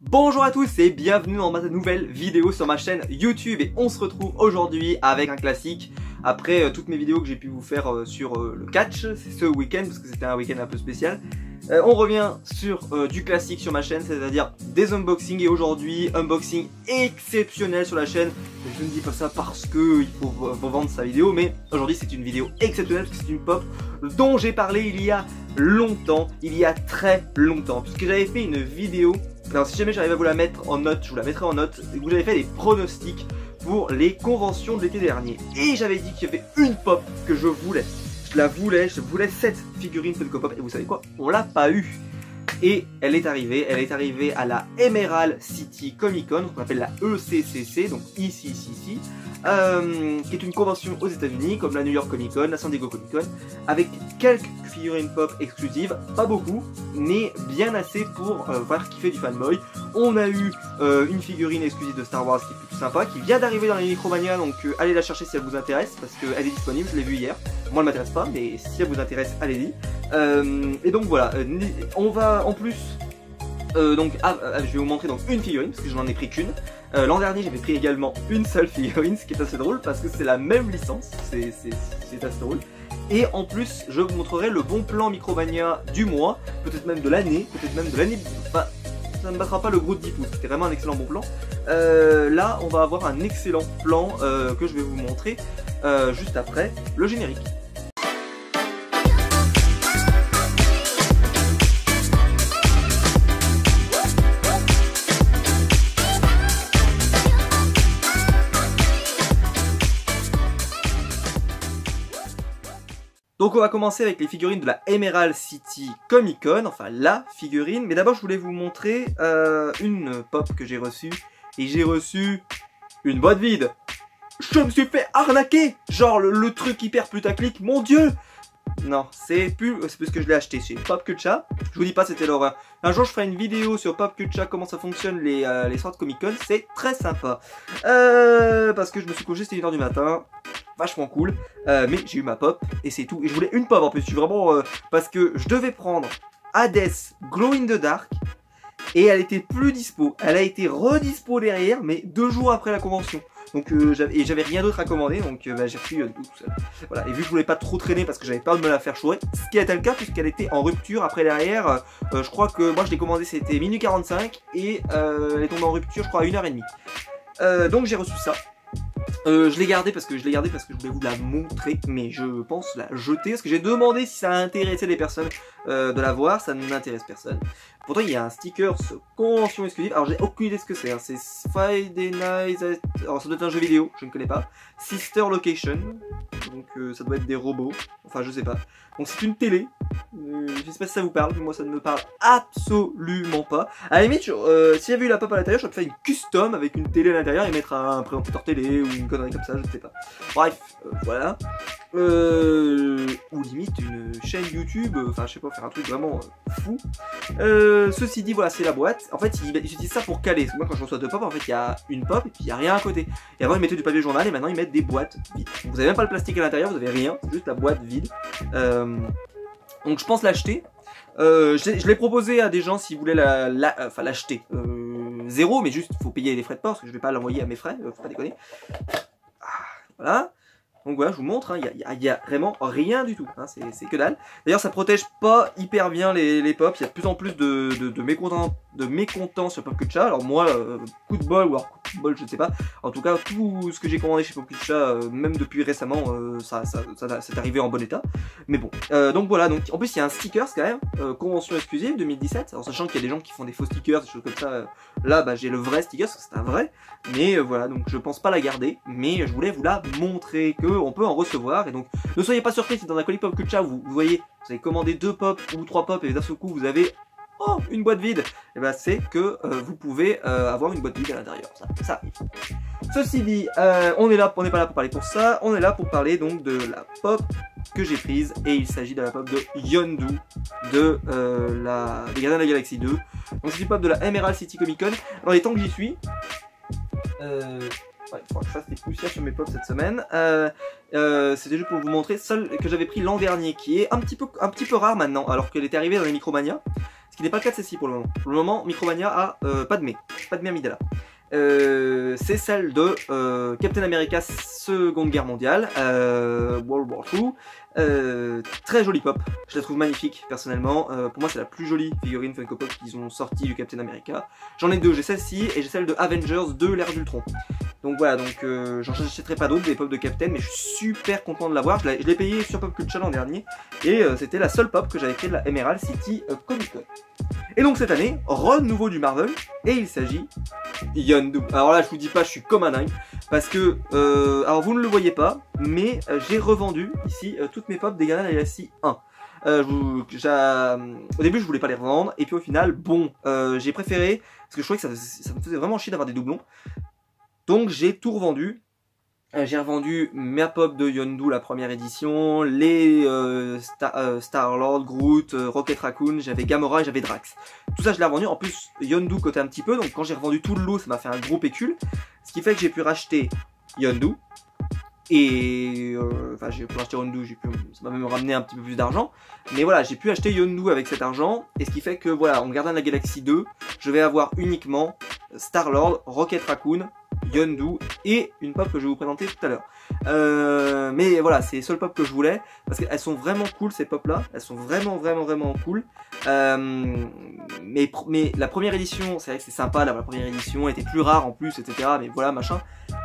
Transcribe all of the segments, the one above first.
Bonjour à tous et bienvenue dans ma nouvelle vidéo sur ma chaîne YouTube. Et on se retrouve aujourd'hui avec un classique. Après toutes mes vidéos que j'ai pu vous faire sur le catch, c'est ce week-end parce que c'était un week-end un peu spécial. On revient sur du classique sur ma chaîne, c'est-à-dire des unboxings. Et aujourd'hui, unboxing exceptionnel sur la chaîne. Je ne dis pas ça parce que il faut vendre sa vidéo, mais aujourd'hui c'est une vidéo exceptionnelle parce que c'est une pop dont j'ai parlé il y a longtemps, il y a très longtemps, puisque j'avais fait une vidéo. Alors si jamais j'arrive à vous la mettre en note, je vous la mettrai en note, où j'avais fait des pronostics pour les conventions de l'été dernier. Et j'avais dit qu'il y avait une pop que je voulais. Je voulais cette figurine Funko Pop. Et vous savez quoi? On l'a pas eu. Et elle est arrivée à la Emerald City Comic Con, qu'on appelle la ECCC, donc ici, qui est une convention aux États-Unis, comme la New York Comic Con, la San Diego Comic Con, avec quelques figurines pop exclusives, pas beaucoup, mais bien assez pour voir kiffer du fanboy. On a eu une figurine exclusive de Star Wars qui est plutôt sympa, qui vient d'arriver dans les Micromania, donc allez la chercher si elle vous intéresse, parce qu'elle est disponible, je l'ai vue hier. Moi elle m'intéresse pas, mais si elle vous intéresse, allez-y. Et donc voilà, on va en plus, je vais vous montrer donc une figurine, parce que je n'en ai pris qu'une. L'an dernier j'avais pris également une seule figurine, ce qui est assez drôle, parce que c'est la même licence, c'est assez drôle. Et en plus, je vous montrerai le bon plan Micromania du mois, peut-être même de l'année, enfin, ça ne battra pas le gros de 10 pouces, c'était vraiment un excellent bon plan. Là, on va avoir un excellent plan que je vais vous montrer juste après le générique. Donc on va commencer avec les figurines de la Emerald City Comic Con, enfin la figurine. Mais d'abord je voulais vous montrer une pop que j'ai reçue. Et j'ai reçu une boîte vide. Je me suis fait arnaquer. Genre le truc hyper putaclic, mon dieu. Non, c'est plus ce que je l'ai acheté chez Popcultcha. Je vous dis pas, c'était l'horreur. Un jour je ferai une vidéo sur Popcultcha, comment ça fonctionne les soirées de Comic Con. C'est très sympa. Parce que je me suis couché, c'était 1h du matin. Vachement cool, mais j'ai eu ma pop et c'est tout. Et je voulais une pop en plus, je suis vraiment parce que je devais prendre Hades Glow in the Dark et elle était plus dispo. Elle a été redispo derrière, mais 2 jours après la convention. Donc j'avais rien d'autre à commander, donc j'ai reçu tout seul. Voilà. Et vu que je voulais pas trop traîner parce que j'avais peur de me la faire chourer, ce qui a été le cas puisqu'elle était en rupture après derrière. Je crois que moi je l'ai commandé, c'était minuit 45 et elle est tombée en rupture, je crois à 1h30. Donc j'ai reçu ça. Je l'ai gardé parce que je voulais vous la montrer, mais je pense la jeter parce que j'ai demandé si ça intéressait les personnes de la voir, ça n'intéresse personne. Pourtant il y a un sticker convention exclusive, alors j'ai aucune idée de ce que c'est, hein. C'est Friday Night, alors ça doit être un jeu vidéo, je ne connais pas. Sister Location, donc ça doit être des robots, enfin je sais pas. Donc c'est une télé, je sais pas si ça vous parle, mais moi ça ne me parle absolument pas. À la limite, s'il y avait eu la pop à l'intérieur, j'aurais fait une custom avec une télé à l'intérieur et mettre un présentateur télé ou une connerie comme ça, je ne sais pas. Bref, voilà. Ou limite une chaîne YouTube, enfin je sais pas, faire un truc vraiment fou. Ceci dit, voilà, c'est la boîte. En fait, ils utilisent ça pour caler. Parce que moi, quand je reçois 2 pop, en fait, il y a une pop et puis il n'y a rien à côté. Et avant, ils mettaient du papier journal et maintenant, ils mettent des boîtes vides. Donc, vous n'avez même pas le plastique à l'intérieur, vous n'avez rien, c'est juste la boîte vide. Donc, je pense l'acheter. Je l'ai proposé à des gens s'ils voulaient l'acheter. Zéro, mais juste, il faut payer les frais de port parce que je vais pas l'envoyer à mes frais, faut pas déconner. Voilà. Donc voilà, je vous montre, hein, y a vraiment rien du tout, hein, c'est que dalle. D'ailleurs, ça protège pas hyper bien les pops, il y a de plus en plus de mécontents sur Popcultcha. Alors moi, coup de bol, ou alors coup de bol, je ne sais pas. En tout cas, tout ce que j'ai commandé chez Popcultcha, même depuis récemment, c'est arrivé en bon état. Mais bon, donc voilà, donc en plus il y a un sticker quand même, convention exclusive 2017. Alors sachant qu'il y a des gens qui font des faux stickers, des choses comme ça, là bah, j'ai le vrai sticker, parce que c'est un vrai. Mais voilà, donc je pense pas la garder, mais je voulais vous la montrer que on peut en recevoir. Et donc ne soyez pas surpris si dans un colis Popcultcha vous voyez, vous avez commandé 2 pop ou 3 pop et d'un seul coup vous avez une boîte vide, et ben c'est que vous pouvez avoir une boîte vide à l'intérieur, ça arrive. Ceci dit, on n'est pas là pour parler pour ça, on est là pour parler donc de la pop que j'ai prise, et il s'agit de la pop de Yondu de des Gardiens de la Galaxie 2. Donc c'est une pop de la Emerald City Comic Con. Dans les temps que j'y suis, ouais, il faudra que je fasse des poussières sur mes pops cette semaine. C'était juste pour vous montrer celle que j'avais pris l'an dernier, qui est un petit peu rare maintenant, alors qu'elle était arrivée dans les Micromania. ce qui n'est pas le cas de celle-ci pour le moment. Pour le moment, Micromania a Padmé Amidala. C'est celle de Captain America Seconde Guerre mondiale, World War II. Très jolie pop, je la trouve magnifique personnellement. Pour moi c'est la plus jolie figurine Funko Pop qu'ils ont sorti du Captain America. J'en ai deux, j'ai celle-ci et j'ai celle de Avengers 2 l'ère d'Ultron. Donc voilà, donc j'en achèterai pas d'autres des pop de Captain, mais je suis super content de l'avoir. Je l'ai payé sur Pop Culture l'an dernier et c'était la seule pop que j'avais créée de la Emerald City Comic Con. Et donc cette année, renouveau du Marvel, et il s'agit Yondu. Alors là je vous dis pas, je suis comme un dingue, parce que, alors vous ne le voyez pas, mais j'ai revendu ici toutes mes pop des Guardians of the Galaxy 1. Au début je voulais pas les revendre, et puis au final, bon, j'ai préféré, parce que je trouvais que ça me faisait vraiment chier d'avoir des doublons, donc j'ai tout revendu. J'ai revendu ma pop de Yondu, la première édition, les Star-Lord, Groot, Rocket Raccoon, j'avais Gamora et j'avais Drax. Tout ça je l'ai revendu, en plus Yondu cotait un petit peu, donc quand j'ai revendu tout le lot ça m'a fait un gros pécule. Ce qui fait que j'ai pu racheter Yondu, et enfin j'ai pu racheter Yondu, ça m'a même ramené un petit peu plus d'argent. Mais voilà, j'ai pu acheter Yondu avec cet argent, et ce qui fait que voilà, en Gardien de la Galaxie 2, je vais avoir uniquement Star-Lord, Rocket Raccoon, Yondu et une pop que je vais vous présenter tout à l'heure. Mais voilà, c'est les seules pop que je voulais parce qu'elles sont vraiment cool ces pop là, elles sont vraiment cool. Mais la première édition, c'est vrai que c'est sympa, la première édition était plus rare en plus, etc. Mais voilà, machin.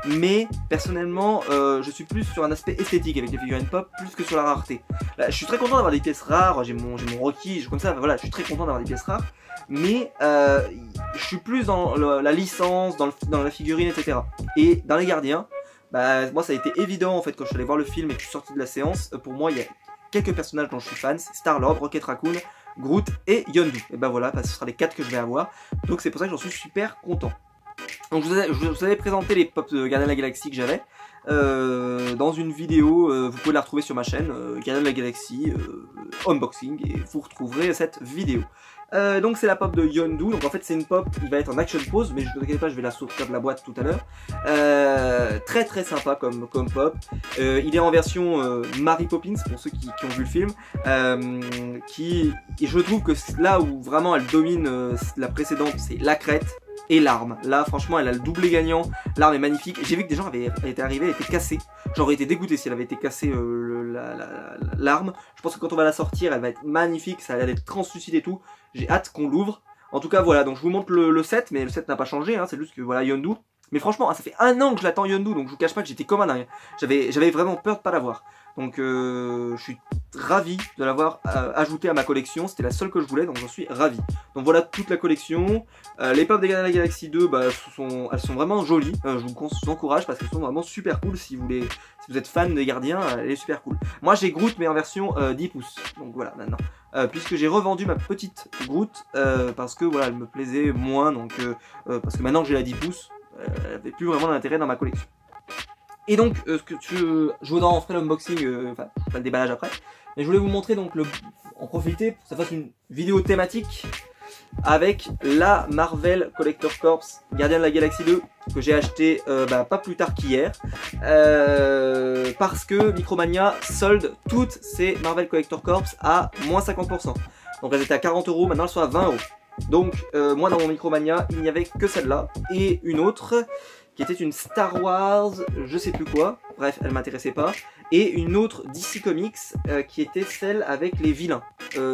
Mais personnellement, je suis plus sur un aspect esthétique avec les figurines pop plus que sur la rareté. Là, je suis très content d'avoir des pièces rares, j'ai mon Rocky, comme ça, voilà, je suis très content d'avoir des pièces rares. Mais je suis plus dans la licence, dans la figurine, etc. Et dans les gardiens, bah, moi ça a été évident en fait quand je suis allé voir le film et que je suis sorti de la séance. Pour moi, il y a quelques personnages dont je suis fan, c'est Star-Lord, Rocket Raccoon, Groot et Yondu. Et bah voilà, bah, ce sera les 4 que je vais avoir. Donc c'est pour ça que j'en suis super content. Donc je vous avais présenté les pop de Gardiens de la Galaxie que j'avais. Dans une vidéo, vous pouvez la retrouver sur ma chaîne, Gardiens de la Galaxie Unboxing, et vous retrouverez cette vidéo. Donc c'est la pop de Yondu, donc en fait c'est une pop qui va être en action pose, mais je ne vous inquiétez pas, je vais la sortir de la boîte tout à l'heure. Très sympa comme pop. Il est en version Mary Poppins pour ceux qui ont vu le film, et je trouve que là où vraiment elle domine la précédente, c'est la crête et l'arme. Là franchement elle a le doublé gagnant, l'arme est magnifique. J'ai vu que des gens étaient arrivés, elle était cassée. J'aurais été dégoûté si elle avait été cassée l'arme. Je pense que quand on va la sortir elle va être magnifique, ça a l'air d'être translucide et tout. J'ai hâte qu'on l'ouvre. En tout cas voilà, donc je vous montre le set, mais le set n'a pas changé, hein, c'est juste que voilà Yondu. Mais franchement, ça fait 1 an que je l'attends Yondu, donc je vous cache pas que j'étais comme un dingue. J'avais vraiment peur de pas l'avoir. Donc je suis ravi de l'avoir ajouté à ma collection, c'était la seule que je voulais, donc j'en suis ravi. Donc voilà toute la collection. Les pop des Gardiens de la Galaxie 2, bah, elles sont vraiment jolies, je vous encourage parce qu'elles sont vraiment super cool. Si vous êtes fan des Gardiens, elle est super cool. Moi j'ai Groot mais en version 10 pouces, donc voilà maintenant. Puisque j'ai revendu ma petite Groot parce que voilà elle me plaisait moins, donc parce que maintenant que j'ai la 10 pouces, elle n'avait plus vraiment d'intérêt dans ma collection. Et donc, je vous en ferai l'unboxing, enfin, pas le déballage après. Mais je voulais vous montrer, donc, en profiter pour que ça fasse une vidéo thématique avec la Marvel Collector Corps Gardien de la Galaxie 2 que j'ai acheté pas plus tard qu'hier. Parce que Micromania solde toutes ces Marvel Collector Corps à moins 50%. Donc elles étaient à 40 €, maintenant elles sont à 20 €. Donc moi dans mon Micromania, il n'y avait que celle-là et une autre qui était une Star Wars, je sais plus quoi, bref, elle m'intéressait pas, et une autre DC Comics qui était celle avec les vilains.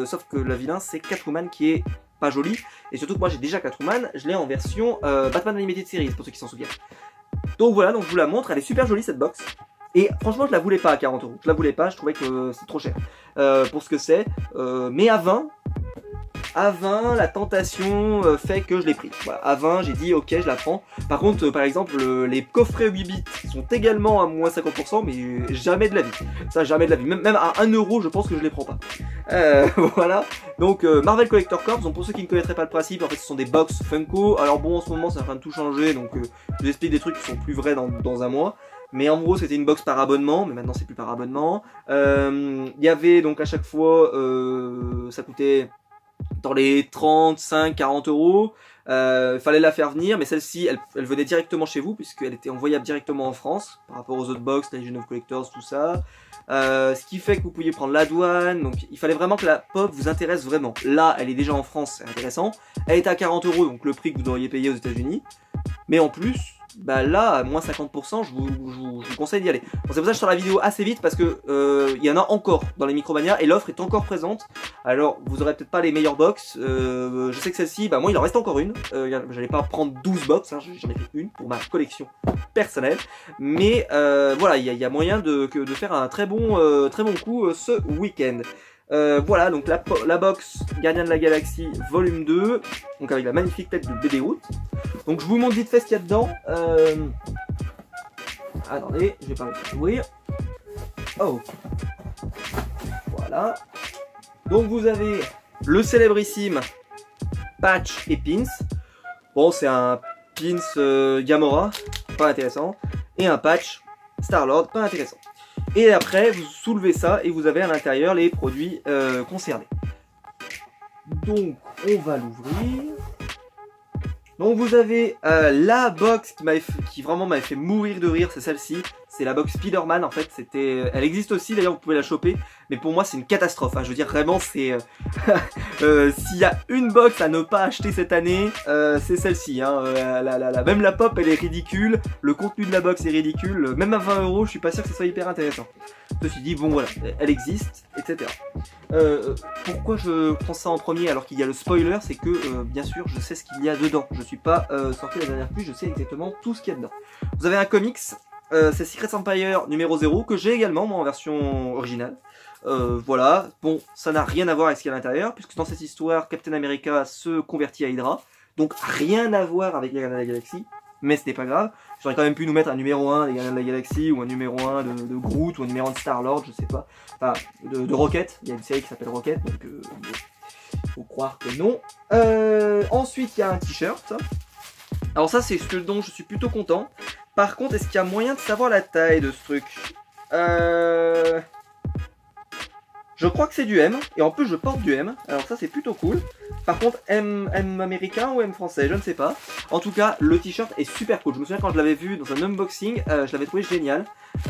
Sauf que la vilain c'est Catwoman qui est pas jolie, et surtout que moi j'ai déjà Catwoman, je l'ai en version Batman Animated Series pour ceux qui s'en souviennent. Donc voilà, donc je vous la montre, elle est super jolie cette box. Et franchement je la voulais pas à 40 €, je la voulais pas, je trouvais que c'est trop cher pour ce que c'est, mais à 20, la tentation fait que je l'ai pris. Voilà, à 20, j'ai dit ok, je la prends. Par contre, par exemple, les coffrets 8 bits sont également à moins 50%, mais jamais de la vie. Ça, jamais de la vie. Même à 1 €, je pense que je les prends pas. Voilà. Donc, Marvel Collector Corps, donc pour ceux qui ne connaîtraient pas le principe, en fait, ce sont des box Funko. Alors bon, en ce moment, ça est en train de tout changer, donc je vous explique des trucs qui sont plus vrais dans un mois. Mais en gros c'était une box par abonnement, mais maintenant c'est plus par abonnement. Il y avait donc à chaque fois, ça coûtait dans les 35-40 €. Fallait la faire venir, mais celle-ci, elle venait directement chez vous, puisqu'elle était envoyable directement en France, par rapport aux autres box, la Legion of Collectors, tout ça. Ce qui fait que vous pouviez prendre la douane, donc il fallait vraiment que la pop vous intéresse vraiment. Là, elle est déjà en France, c'est intéressant. Elle était à 40 €, donc le prix que vous auriez payé aux États-Unis. Mais en plus, bah là, à moins 50%, je vous conseille d'y aller. Bon, c'est pour ça que je sors la vidéo assez vite, parce que il y en a encore dans les Micromania, et l'offre est encore présente. Alors, vous aurez peut-être pas les meilleures box. Je sais que celle-ci, bah moi, il en reste encore une. J'allais pas prendre 12 box, hein, j'en ai fait une pour ma collection personnelle. Mais voilà, il y a moyen de faire un très bon coup ce week-end. Voilà, donc la box Gardien de la Galaxie volume 2, donc avec la magnifique tête de BD Groot. Donc je vous montre vite fait ce qu'il y a dedans. Attendez, je vais pas l'ouvrir. Oh, voilà. Donc vous avez le célébrissime patch et pins. Bon, c'est un pins Gamora, pas intéressant, et un patch Star-Lord, pas intéressant. Et après, vous soulevez ça et vous avez à l'intérieur les produits concernés. Donc, on va l'ouvrir. Donc, vous avez la box qui vraiment m'avait fait mourir de rire, c'est celle-ci. C'est la box Spider-Man, en fait. Elle existe aussi, d'ailleurs, vous pouvez la choper. Mais pour moi, c'est une catastrophe. Hein. Je veux dire, vraiment, c'est... s'il y a une box à ne pas acheter cette année, c'est celle-ci. Hein. Même la pop, elle est ridicule. Le contenu de la box est ridicule. Même à 20 €, je suis pas sûr que ce soit hyper intéressant. Ceci dit, bon, voilà, elle existe, etc. Pourquoi je prends ça en premier alors qu'il y a le spoiler? C'est que, bien sûr, je sais ce qu'il y a dedans. Je suis pas sorti la dernière pluie, je sais exactement tout ce qu'il y a dedans. Vous avez un comics... c'est Secret Empire numéro 0 que j'ai également moi en version originale. Voilà, bon, ça n'a rien à voir avec ce qu'il y a à l'intérieur, puisque dans cette histoire, Captain America se convertit à Hydra, donc rien à voir avec les Gardiens de la Galaxie, mais ce n'est pas grave. J'aurais quand même pu nous mettre un numéro 1 des Gardiens de la Galaxie, ou un numéro 1 de Groot, ou un numéro 1 de Star-Lord, je sais pas, enfin, de Rocket, il y a une série qui s'appelle Rocket, donc faut croire que non. Ensuite, il y a un t-shirt. Alors ça, c'est ce dont je suis plutôt content. Par contre, est-ce qu'il y a moyen de savoir la taille de ce truc? Je crois que c'est du M, et en plus je porte du M, alors ça c'est plutôt cool. Par contre, M américain ou M français, je ne sais pas. En tout cas, le t-shirt est super cool. Je me souviens quand je l'avais vu dans un unboxing, je l'avais trouvé génial.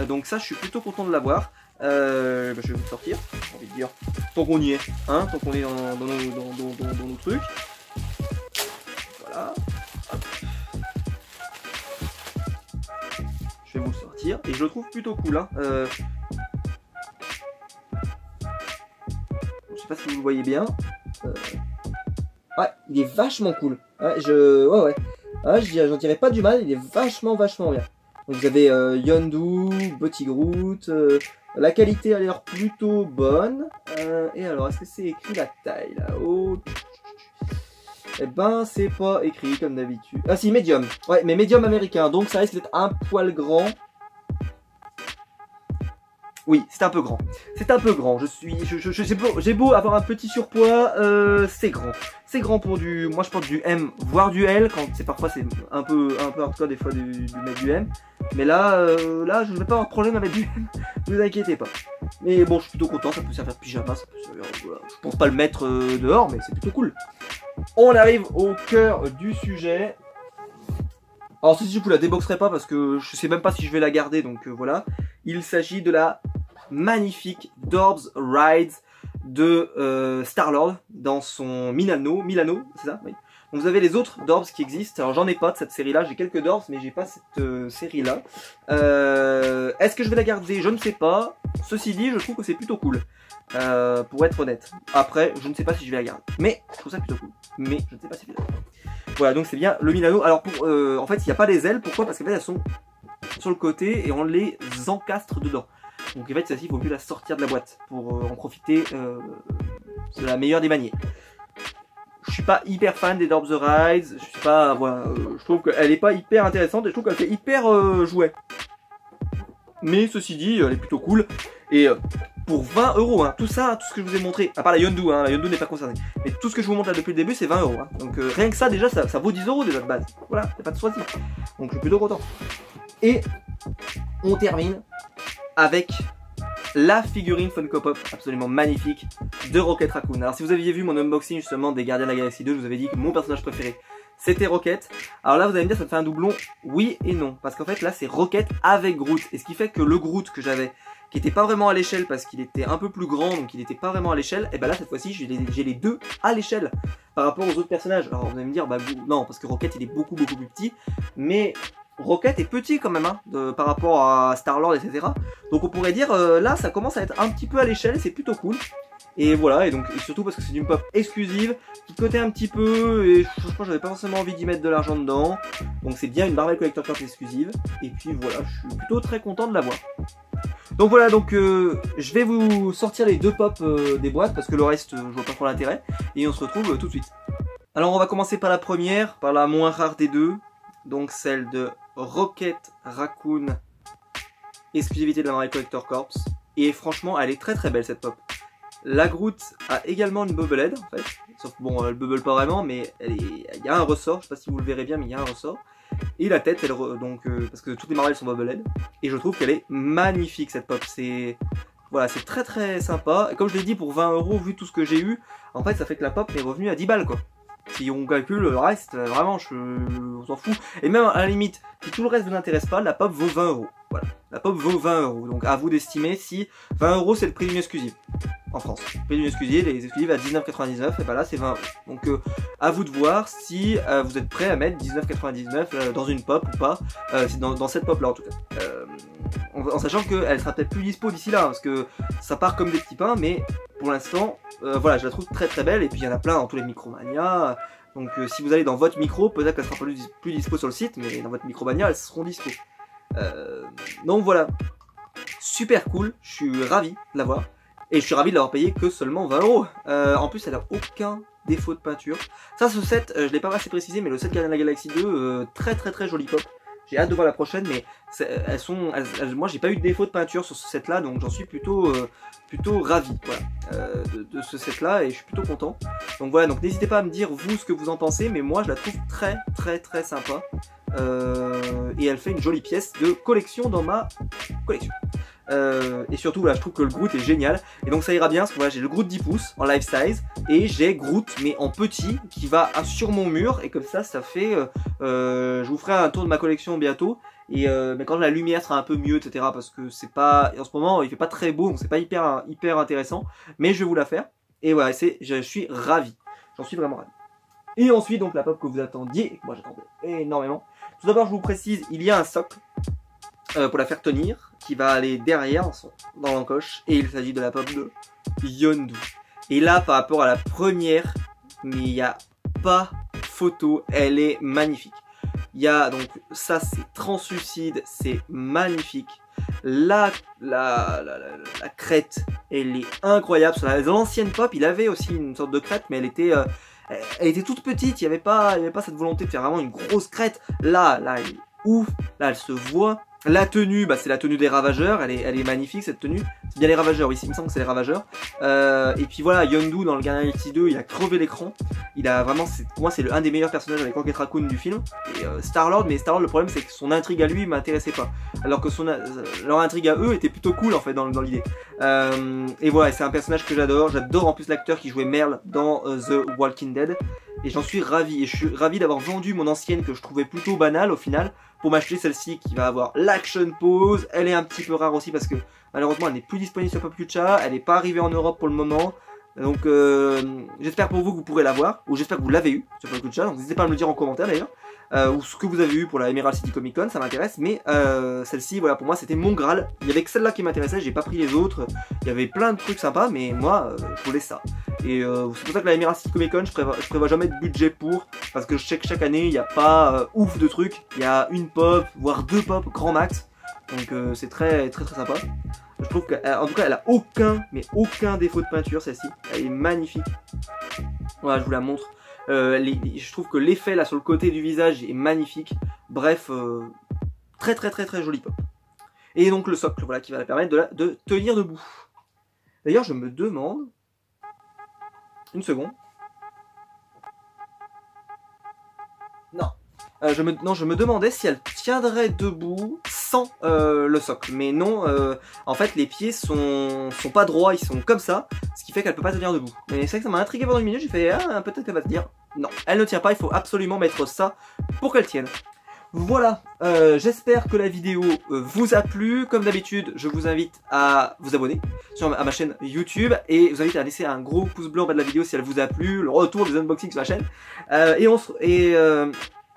Donc ça, je suis plutôt content de l'avoir. Je vais vous le sortir, j'ai envie de dire. Tant qu'on y est, hein, tant qu'on est dans nos trucs. Voilà. Je vais vous le sortir et je le trouve plutôt cool. Hein. Je sais pas si vous le voyez bien. Ouais, il est vachement cool. Ouais, ouais. Ouais, j'en dirais pas du mal, il est vachement bien. Donc vous avez Yondu, Betty Groot. La qualité a l'air plutôt bonne. Et alors, est-ce que c'est écrit la taille là-haut? Eh ben, c'est pas écrit comme d'habitude. Ah si, médium. Ouais, mais médium américain, donc ça risque d'être un poil grand. Oui, c'est un peu grand. C'est un peu grand. J'ai beau avoir un petit surpoids, c'est grand. C'est grand pour du... Moi, je porte du M, voire du L. Quand c'est parfois, c'est un peu hardcore des fois du mettre du M. Mais là, je ne vais pas avoir de problème avec du M. Ne vous inquiétez pas. Mais bon, je suis plutôt content. Ça peut servir de pyjama. Ça peut servir, voilà. Je pense pas le mettre dehors, mais c'est plutôt cool. On arrive au cœur du sujet. Alors ceci, je vous la déboxerai pas parce que je sais même pas si je vais la garder, donc voilà. Il s'agit de la magnifique Dorbz Rides de Star-Lord dans son Milano, c'est ça? Oui. Donc vous avez les autres Dorbz qui existent. Alors j'en ai pas de cette série-là, j'ai quelques Dorbz, mais j'ai pas cette série-là. Est-ce que je vais la garder? Je ne sais pas. Ceci dit, je trouve que c'est plutôt cool. Pour être honnête. Après, je ne sais pas si je vais la garder. Mais je trouve ça plutôt cool. Mais je ne sais pas si je vais la garder. Voilà, donc c'est bien le Milano. Alors en fait, il n'y a pas les ailes. Pourquoi? Parce qu'en fait, elles sont sur le côté et on les encastre dedans. Donc en fait, celle-ci, il faut mieux la sortir de la boîte pour en profiter de la meilleure des manières. Je suis pas hyper fan des Dorbz Rides. Je suis pas, voilà, je trouve qu'elle est pas hyper intéressante et je trouve qu'elle fait hyper jouet. Mais ceci dit, elle est plutôt cool. Et pour 20 €, hein, tout ça, tout ce que je vous ai montré, à part la Yondu, hein, la Yondu n'est pas concernée, mais tout ce que je vous montre là depuis le début, c'est 20 €. Hein. Donc rien que ça, déjà, ça vaut 10 € déjà de base. Voilà, il n'y a pas de souci. Donc je suis plutôt content. Et on termine avec la figurine Funko Pop absolument magnifique de Rocket Raccoon. Alors si vous aviez vu mon unboxing justement des Gardiens de la Galaxie 2, je vous avais dit que mon personnage préféré c'était Rocket. Alors là vous allez me dire ça me fait un doublon, oui et non, parce qu'en fait là c'est Rocket avec Groot, et ce qui fait que le Groot que j'avais, qui était pas vraiment à l'échelle parce qu'il était un peu plus grand, donc il était pas vraiment à l'échelle, et bah là cette fois-ci j'ai les deux à l'échelle par rapport aux autres personnages. Alors vous allez me dire bah non, parce que Rocket il est beaucoup plus petit, mais Rocket est petit quand même hein, par rapport à Star-Lord etc. Donc on pourrait dire là ça commence à être un petit peu à l'échelle, c'est plutôt cool. Et voilà, et donc et surtout parce que c'est une pop exclusive, qui cotait un petit peu, et franchement j'avais pas forcément envie d'y mettre de l'argent dedans. Donc c'est bien une Marvel Collector Card exclusive, et puis voilà, je suis plutôt très content de l'avoir. Donc voilà, donc je vais vous sortir les deux pops des boîtes, parce que le reste je vois pas trop l'intérêt, et on se retrouve tout de suite. Alors on va commencer par la première, par la moins rare des deux, donc celle de Rocket Raccoon, exclusivité de la Marvel Collector Corps, et franchement elle est très belle cette pop. La Groot a également une Bubblehead en fait, sauf bon elle bubble pas vraiment, mais il y a un ressort, je sais pas si vous le verrez bien, mais il y a un ressort. Et la tête, parce que toutes les Marvel sont Bubblehead, et je trouve qu'elle est magnifique cette pop, voilà, c'est très sympa, et comme je l'ai dit pour 20 €, vu tout ce que j'ai eu, en fait ça fait que la pop est revenue à 10 balles quoi. Si on calcule le reste, vraiment, on s'en fout. Et même à la limite, si tout le reste vous intéresse pas, la pop vaut 20 €. Voilà, la pop vaut 20 €. Donc à vous d'estimer si 20 € c'est le prix d'une exclusive en France. Le prix d'une exclusive, les exclusives à 19,99 €, et bah là c'est 20 €. Donc à vous de voir si vous êtes prêt à mettre 19,99 dans une pop ou pas, dans cette pop là en tout cas. En sachant qu'elle sera peut-être plus dispo d'ici là, parce que ça part comme des petits pains, mais pour l'instant, voilà, je la trouve très belle, et puis il y en a plein dans tous les Micromania, donc si vous allez dans votre micro, peut-être qu'elle sera plus dispo sur le site, mais dans votre Micromania, elles seront dispo. Donc voilà, super cool, je suis ravi de l'avoir, et je suis ravi de l'avoir payé que seulement 20 €. En plus, elle a aucun défaut de peinture. Ça, ce set, je l'ai pas assez précisé, mais le set Guardians of the Galaxy 2, très joli pop. J'ai hâte de voir la prochaine, mais moi j'ai pas eu de défaut de peinture sur ce set là, donc j'en suis plutôt ravi voilà, de ce set là, et je suis plutôt content. Donc voilà, donc n'hésitez pas à me dire vous ce que vous en pensez, mais moi je la trouve très sympa, et elle fait une jolie pièce de collection dans ma collection. Et surtout voilà, je trouve que le Groot est génial, et donc ça ira bien parce que voilà, j'ai le Groot 10 pouces en life size, et j'ai Groot mais en petit qui va sur mon mur, et comme ça fait je vous ferai un tour de ma collection bientôt, et mais quand la lumière sera un peu mieux etc, parce que c'est pas en ce moment il fait pas très beau, donc c'est pas hyper intéressant, mais je vais vous la faire, et voilà, je suis ravi, j'en suis vraiment ravi. Et ensuite donc la pop que vous attendiez, et que moi j'attendais énormément. Tout d'abord je vous précise, il y a un socle pour la faire tenir, qui va aller derrière dans l'encoche, et il s'agit de la pop de Yondu. Et là par rapport à la première, mais il n'y a pas photo, elle est magnifique. Il y a donc ça, c'est translucide, c'est magnifique. La crête, elle est incroyable. Sur l'ancienne pop, il avait aussi une sorte de crête, mais elle était toute petite. Il n'y avait pas cette volonté de faire vraiment une grosse crête. Là, elle est ouf. Là, elle se voit. La tenue, bah, c'est la tenue des Ravageurs, elle est magnifique cette tenue. C'est bien les Ravageurs, oui, il me semble que c'est les Ravageurs. Et puis voilà, Yondu dans le Guardians of the Galaxy 2, il a crevé l'écran. Il a vraiment, pour moi c'est un des meilleurs personnages avec Rocket Raccoon du film. Et Star-Lord, mais Star-Lord, le problème c'est que son intrigue à lui m'intéressait pas. Alors que leur intrigue à eux était plutôt cool en fait dans l'idée. Et voilà, c'est un personnage que j'adore. J'adore en plus l'acteur qui jouait Merle dans The Walking Dead. Et j'en suis ravi. Et je suis ravi d'avoir vendu mon ancienne que je trouvais plutôt banale au final, pour m'acheter celle-ci qui va avoir l'action pose. Elle est un petit peu rare aussi parce que malheureusement elle n'est plus disponible sur Popucha. Elle n'est pas arrivée en Europe pour le moment. Donc j'espère pour vous que vous pourrez l'avoir, ou j'espère que vous l'avez eu sur Popucha. Donc n'hésitez pas à me le dire en commentaire d'ailleurs, ou ce que vous avez eu pour la Emerald City Comic Con, ça m'intéresse. Mais celle-ci, voilà, pour moi c'était mon Graal. Il y avait que celle-là qui m'intéressait, j'ai pas pris les autres. Il y avait plein de trucs sympas, mais moi je voulais ça. Et c'est pour ça que la Emerald City Comic Con, je prévois jamais de budget pour, parce que je sais que chaque année il n'y a pas ouf de trucs. Il y a une pop, voire deux pop grand max. Donc c'est très sympa. Je trouve qu'en tout cas elle a aucun défaut de peinture, celle-ci. Elle est magnifique. Voilà, je vous la montre. Je trouve que l'effet là sur le côté du visage est magnifique. Bref, très jolie pop. Et donc le socle, voilà, qui va la permettre de tenir debout. D'ailleurs je me demande, une seconde. Non, je me demandais si elle tiendrait debout sans le socle. Mais non, en fait les pieds sont pas droits, ils sont comme ça, ce qui fait qu'elle peut pas tenir debout. Mais c'est vrai que ça m'a intrigué pendant une minute, j'ai fait ah, peut-être qu'elle va tenir. non, elle ne tient pas, il faut absolument mettre ça pour qu'elle tienne. Voilà, j'espère que la vidéo vous a plu. Comme d'habitude, je vous invite à vous abonner à ma chaîne YouTube et je vous invite à laisser un gros pouce bleu en bas de la vidéo si elle vous a plu, le retour des unboxings sur la chaîne.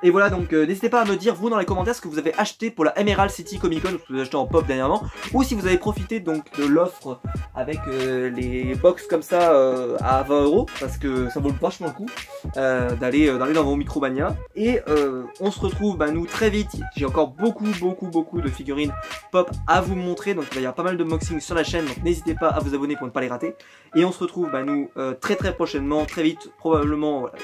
Et voilà, donc n'hésitez pas à me dire vous dans les commentaires ce que vous avez acheté pour la Emerald City Comic Con, ce que vous avez acheté en pop dernièrement, ou si vous avez profité donc de l'offre avec les box comme ça à 20 €, parce que ça vaut vachement le coup d'aller dans vos Micromania. Et on se retrouve nous très vite. J'ai encore beaucoup de figurines pop à vous montrer, donc il va y avoir pas mal de unboxings sur la chaîne, donc n'hésitez pas à vous abonner pour ne pas les rater. Et on se retrouve nous très prochainement, très vite, probablement. Voilà,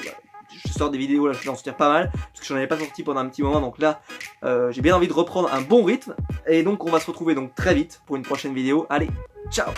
je sors des vidéos là, je vais en sortir pas mal parce que j'en avais pas sorti pendant un petit moment, donc là j'ai bien envie de reprendre un bon rythme et donc on va se retrouver donc très vite pour une prochaine vidéo. Allez, ciao!